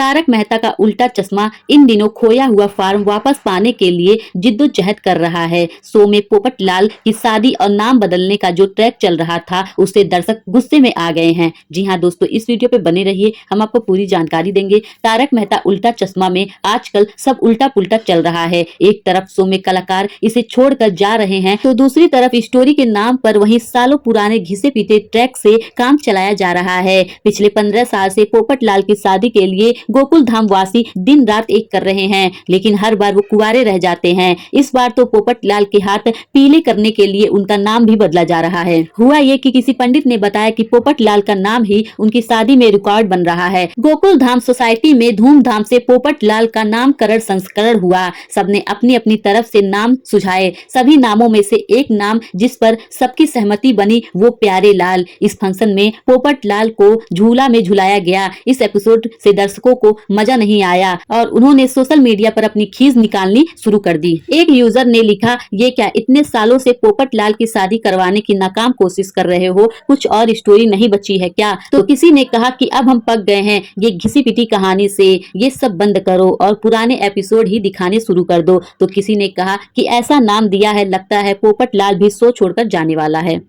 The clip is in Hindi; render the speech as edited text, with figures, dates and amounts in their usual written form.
तारक मेहता का उल्टा चश्मा इन दिनों खोया हुआ फार्म वापस पाने के लिए जिद्दोजहद कर रहा है। शो में पोपट लाल की शादी और नाम बदलने का जो ट्रैक चल रहा था उससे दर्शक गुस्से में आ गए हैं। जी हाँ दोस्तों, इस वीडियो पे बने रहिए, हम आपको पूरी जानकारी देंगे। तारक मेहता उल्टा चश्मा में आजकल सब उल्टा पुल्टा चल रहा है। एक तरफ शो में कलाकार इसे छोड़कर जा रहे हैं तो दूसरी तरफ स्टोरी के नाम पर वहीं सालों पुराने घिसे पीटे ट्रैक से काम चलाया जा रहा है। पिछले 15 साल से पोपट लाल की शादी के लिए गोकुल धाम वासी दिन रात एक कर रहे हैं, लेकिन हर बार वो कुंवारे रह जाते हैं। इस बार तो पोपट लाल के हाथ पीले करने के लिए उनका नाम भी बदला जा रहा है। हुआ ये कि किसी पंडित ने बताया कि पोपट लाल का नाम ही उनकी शादी में रिकॉर्ड बन रहा है। गोकुल धाम सोसाइटी में धूमधाम से पोपट लाल का नामकरण संस्करण हुआ। सबने अपनी अपनी तरफ से नाम सुझाए। सभी नामों में से एक नाम जिस पर सबकी सहमति बनी वो प्यारे लाल। इस फंक्शन में पोपट लाल को झूला में झुलाया गया। इस एपिसोड से दर्शकों को मजा नहीं आया और उन्होंने सोशल मीडिया पर अपनी खींच निकालनी शुरू कर दी। एक यूजर ने लिखा, ये क्या इतने सालों से पोपट लाल की शादी करवाने की नाकाम कोशिश कर रहे हो, कुछ और स्टोरी नहीं बची है क्या? तो किसी ने कहा कि अब हम पक गए हैं ये घिसी पिटी कहानी से, ये सब बंद करो और पुराने एपिसोड ही दिखाने शुरू कर दो। तो किसी ने कहा कि ऐसा नाम दिया है, लगता है पोपट लाल भी शो छोड़कर जाने वाला है।